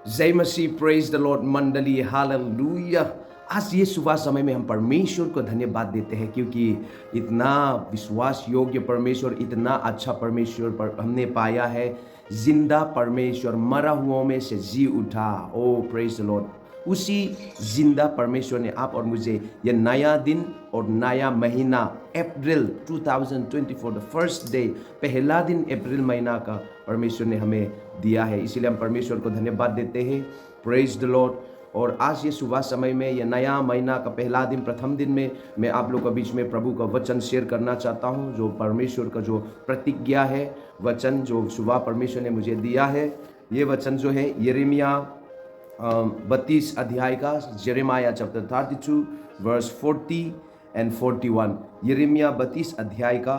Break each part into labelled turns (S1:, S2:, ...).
S1: जय मसीह, praise the Lord मंडली, hallelujah. आज ये सुबह समय में हम परमेश्वर को धन्यवाद देते हैं क्योंकि इतना विश्वास योग्य परमेश्वर, इतना अच्छा परमेश्वर पर हमने पाया है। जिंदा परमेश्वर, मरा हुओं में से जी उठा। ओ प्रेज द लॉर्ड। उसी जिंदा परमेश्वर ने आप और मुझे ये नया दिन और नया महीना अप्रैल 2024 द फर्स्ट डे, पहला दिन अप्रैल महीना का परमेश्वर ने हमें दिया है। इसीलिए हम परमेश्वर को धन्यवाद देते हैं। Praise the Lord. और आज ये सुबह समय में ये नया महीना का पहला दिन, प्रथम दिन में मैं आप लोगों के बीच में प्रभु का वचन शेयर करना चाहता हूँ। जो परमेश्वर का जो प्रतिज्ञा है, वचन जो सुबह परमेश्वर ने मुझे दिया है, ये वचन जो है यिर्मयाह 32 अध्याय का, जेरेमाया चैप्टर 32 वर्स 40 एंड 41। यिर्मयाह 32 अध्याय का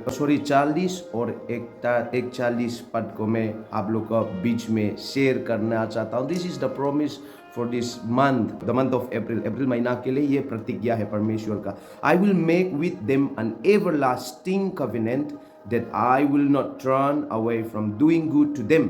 S1: 40 और 41 पद को मैं आप लोग का बीच में शेयर करना चाहता हूँ। This is the promise for this month, the month of April. अप्रैल महीना के लिए ये प्रतिज्ञा है परमेश्वर का। I will make with them an everlasting covenant that I will not turn away from doing good to them,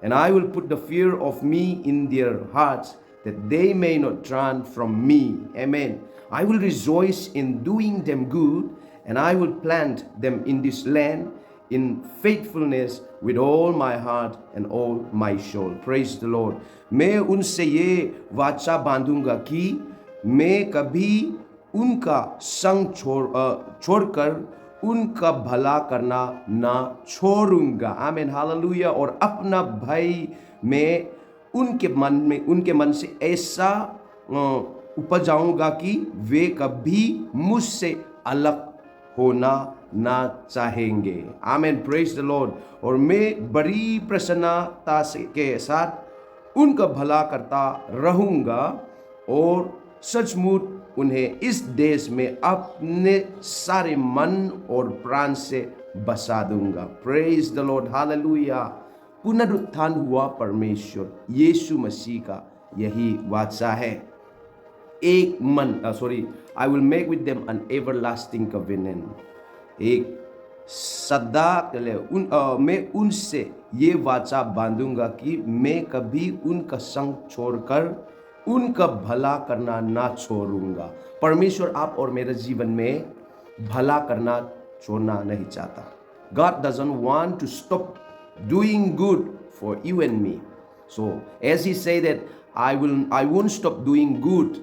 S1: and I will put the fear of me in their hearts, that they may not turn from me. Amen. I will rejoice in doing them good, and I will plant them in this land in faithfulness with all my heart and all my soul. Praise the Lord. मैं उनसे ये वाचा बांधूंगा कि मैं कभी उनका संग छोड़कर उनका भला करना ना छोड़ूंगा। आमीन, हालेलुया। और अपना भय मैं उनके मन से ऐसा उपजाऊंगा कि वे कभी मुझसे अलग होना ना चाहेंगे। आमीन, प्रेज द लॉर्ड। और मैं बड़ी प्रसन्नता के साथ उनका भला करता रहूंगा और सचमुच उन्हें इस देश में अपने सारे मन और प्राण से बसा दूंगा। Praise the Lord, hallelujah. पुनरुत्थान हुआ परमेश्वर यीशु मसीह का यही वाचा है। एक मन, आई will make with them an everlasting covenant. एक सदा के लिए मैं उनसे ये वाचा बांधूंगा कि मैं कभी उनका संग छोड़कर उनका भला करना ना छोड़ूंगा। परमेश्वर आप और मेरे जीवन में भला करना छोड़ना नहीं चाहता। God doesn't want to stop doing good for you and me. So as he say that I won't stop doing good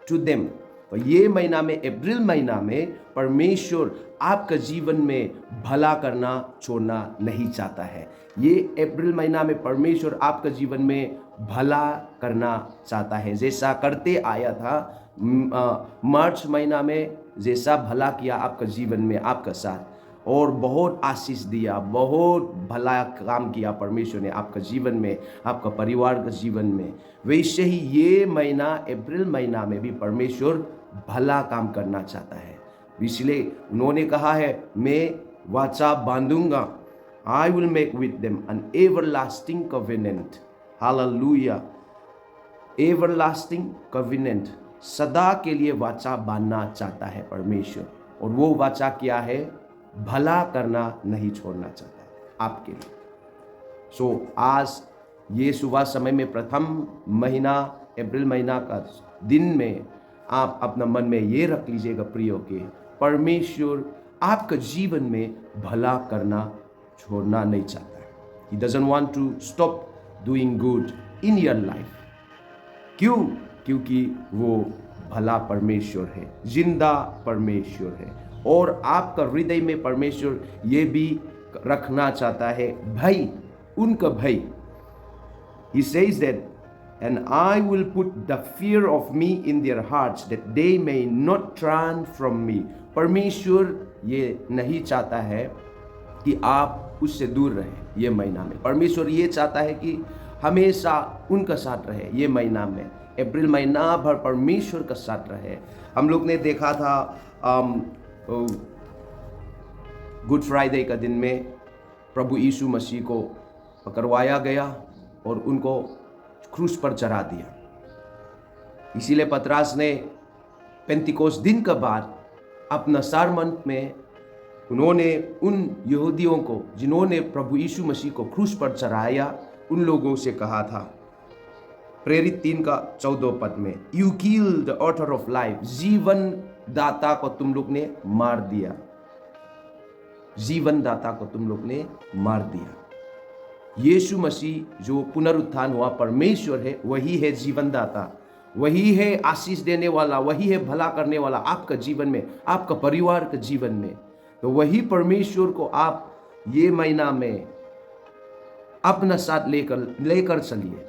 S1: to them. और ये महीना में, अप्रैल महीना में, परमेश्वर आपका जीवन में भला करना छोड़ना नहीं चाहता है। ये अप्रैल महीना में परमेश्वर आपका जीवन में भला करना चाहता है। जैसा करते आया था मार्च महीना में, जैसा भला किया आपका जीवन में, आपका साथ, और बहुत आशीष दिया, बहुत भला काम किया परमेश्वर ने आपका जीवन में, आपका परिवार के जीवन में। वैसे ही ये महीना, अप्रैल महीना में भी परमेश्वर भला काम करना चाहता है। इसलिए उन्होंने कहा है, मैं वाचा बांधूंगा, I will make with them an everlasting covenant. Hallelujah. Everlasting covenant, सदा के लिए वाचा बांधना चाहता है परमेश्वर। और वो वाचा क्या है? भला करना नहीं छोड़ना चाहता है आपके लिए। सो आज ये सुबह समय में, प्रथम महीना अप्रैल महीना का दिन में, आप अपना मन में ये रख लीजिएगा प्रियो के परमेश्वर आपका जीवन में भला करना छोड़ना नहीं चाहता है। He doesn't want to stop doing good in your life. क्यों? क्योंकि वो भला परमेश्वर है, जिंदा परमेश्वर है। और आपका हृदय में परमेश्वर ये भी रखना चाहता है भय, उनका भय। He says that, and I will put the fear of me in their hearts, that they may not turn from me. परमेश्वर ये नहीं चाहता है कि आप उससे दूर रहें ये महीना में। परमेश्वर ये चाहता है कि हमेशा उनका साथ रहे ये महीना में, अप्रैल महीना भर परमेश्वर का साथ रहे। हम लोग ने देखा था गुड फ्राइडे का दिन में प्रभु यीशु मसीह को पकड़वाया गया और उनको क्रूस पर चढ़ा दिया। इसीलिए पतरस ने पेंतिकोस्त दिन के बाद अपना सरमन में उन्होंने उन यहूदियों को जिन्होंने प्रभु यीशु मसीह को क्रूस पर चढ़ाया, उन लोगों से कहा था प्रेरित 3:14 में, you kill the author of life, जीवन दाता को तुम लोग ने मार दिया, जीवन दाता को तुम लोग ने मार दिया। यीशु मसीह जो पुनरुत्थान हुआ परमेश्वर है, वही है जीवन दाता, वही है आशीष देने वाला, वही है भला करने वाला आपका जीवन में, आपका परिवार के जीवन में। तो वही परमेश्वर को आप ये महीना में अपना साथ लेकर चलिए।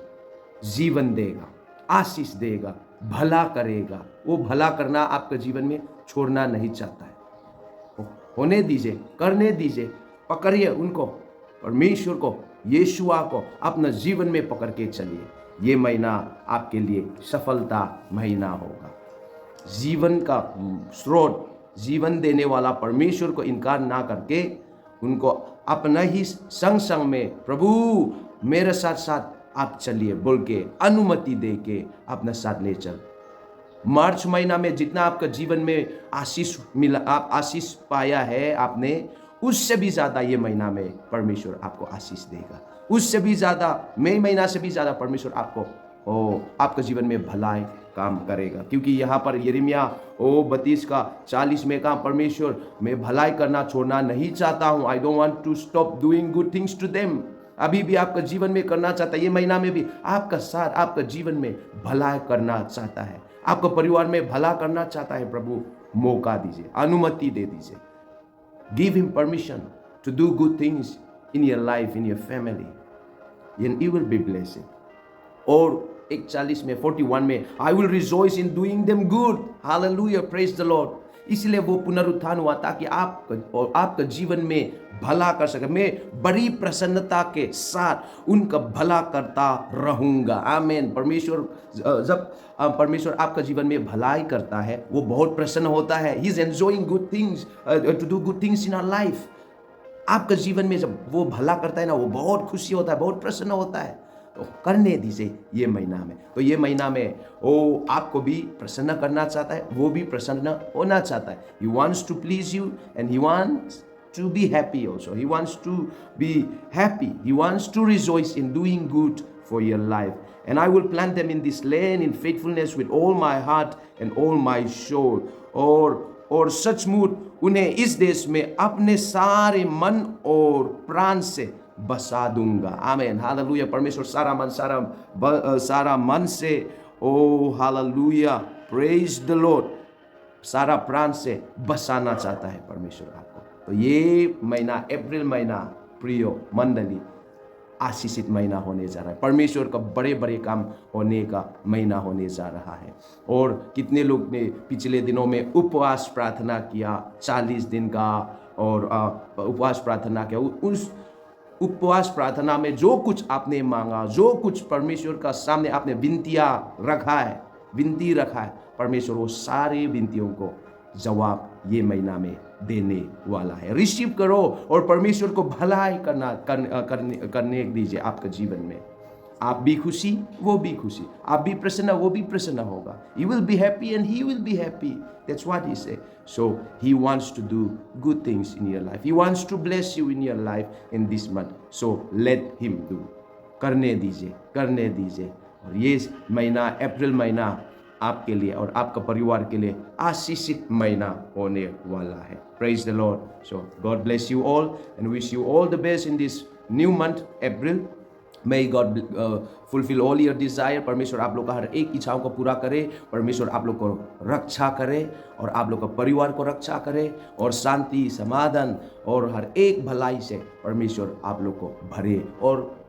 S1: जीवन देगा, आशीष देगा, भला करेगा। वो भला करना आपके जीवन में छोड़ना नहीं चाहता है। होने दीजिए, करने दीजिए, पकड़िए उनको, परमेश्वर को, यीशुआ को अपना जीवन में पकड़ के चलिए। ये महीना आपके लिए सफलता महीना होगा। जीवन का स्रोत, जीवन देने वाला परमेश्वर को इनकार ना करके उनको अपना ही संग संग में, प्रभु मेरे साथ साथ आप चलिए बोल के अनुमति दे के अपना साथ ले चल। मार्च महीना में जितना आपका जीवन में आशीष मिला, आप आशीष पाया है आपने, उससे भी ज्यादा ये महीना में परमेश्वर आपको आशीष देगा। उससे भी ज्यादा, मई महीना से भी ज्यादा परमेश्वर आपको आपके जीवन में भलाई काम करेगा। क्योंकि यहाँ पर यिर्मयाह 32:40 में कहा, परमेश्वर मैं भलाई करना छोड़ना नहीं चाहता हूँ। I don't want to stop doing good things to them. अभी भी आपका जीवन में करना चाहता है, ये महीना में भी आपका साथ, आपका जीवन में भलाई करना चाहता है, आपका परिवार में भला करना चाहता है। प्रभु मौका दीजिए, अनुमति दे दीजिए। Give him permission to do good things in your life, in your family, and you will be blessed. और 41 में, I will rejoice in doing them good, hallelujah, praise the Lord. इसलिए वो पुनरुत्थान हुआ ताकि आपका जीवन में भला कर सके। मैं बड़ी प्रसन्नता के साथ उनका भला करता रहूंगा। आमीन। परमेश्वर, जब परमेश्वर आपका जीवन में भलाई करता है, वो बहुत प्रसन्न होता है। He is enjoying good things, to do good things in our life. आपका जीवन में जब वो भला करता है ना, वो बहुत खुशी होता है, बहुत प्रसन्न होता है। तो करने दीजिए ये महीना में। तो ये महीना में वो आपको भी प्रसन्न करना चाहता है, वो भी प्रसन्न होना चाहता है। He wants to please you and he wants to be happy also. He wants to be happy. He wants to rejoice in doing good for your life. And I will plant them in this land in faithfulness with all my heart and all my soul. और सचमुच उन्हें इस देश में अपने सारे मन और प्राण से बसा दूंगा। आमीन, हालेलुया। परमेश्वर सारा मन से, ओ हालेलुया, प्रेज द लॉर्ड, सारा प्राण से बसाना चाहता है परमेश्वर आपको। तो ये महीना, अप्रैल महीना, प्रियो मंडली, आशीषित महीना होने जा रहा है। परमेश्वर का बड़े बड़े काम होने का महीना होने जा रहा है। और कितने लोग ने पिछले दिनों में उपवास प्रार्थना किया, 40 दिन का, और उपवास प्रार्थना किया। उस उपवास प्रार्थना में जो कुछ आपने मांगा, जो कुछ परमेश्वर का सामने आपने विनती रखा है, परमेश्वर वो सारे विनतियों को जवाब ये महीना में देने वाला है। रिसीव करो और परमेश्वर को भलाई करने दीजिए आपके जीवन में। आप भी खुशी, वो भी खुशी, आप भी प्रसन्न, वो भी प्रसन्न होगा। You will be happy and he will be happy. That's what he said. So he wants to do good things in your life. He wants to bless you in your life in this month. So let him do. करने दीजिए। और ये महीना, अप्रैल महीना, आपके लिए और आपका परिवार के लिए आशीषित महीना होने वाला है। Praise the Lord. So God bless you all and wish you all the best in this new month, April. May God fulfill all your desire. परमेश्वर आप लोग का हर एक इच्छाओं को पूरा करे। परमेश्वर आप लोग को रक्षा करे और आप लोग का परिवार को रक्षा करे, और शांति, समाधान और हर एक भलाई से परमेश्वर आप लोग को भरे, और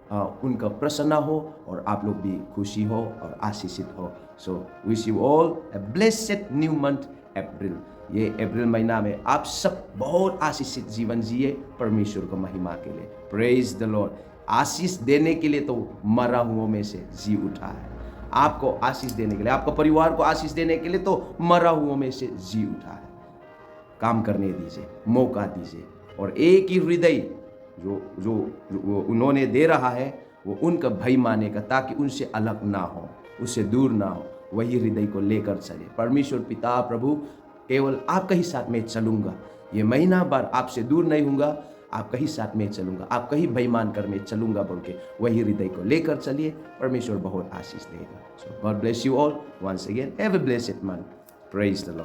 S1: उनका प्रसन्न हो, और आप लोग भी खुशी हो और आशीषित हो। So wish you all a blessed new month अप्रैल। ये अप्रैल महीना में आप सब बहुत आशीषित जीवन जिए परमेश्वर को महिमा के लिए। Praise the Lord. आशीष देने के लिए तो मरा हुओं में से जी उठा है। आपको आशीष देने के लिए, आपका परिवार को आशीष देने के लिए तो मरा हुओं में से जी उठा है। काम करने दीजिए, मौका दीजिए, और एक ही हृदय जो उन्होंने दे रहा है वो उनका भय माने का, ताकि उनसे अलग ना हो, उससे दूर ना हो। वही हृदय को लेकर चले। परमेश्वर पिता, प्रभु, केवल आपका ही साथ में चलूंगा। ये महीना भर आपसे दूर नहीं होऊंगा। आपका ही साथ में चलूँगा, आपका ही बेईमान कर में चलूँगा बोल के वही हृदय को लेकर चलिए, परमेश्वर बहुत आशीष देगा। So God bless you all once again, have a blessed month, praise the Lord.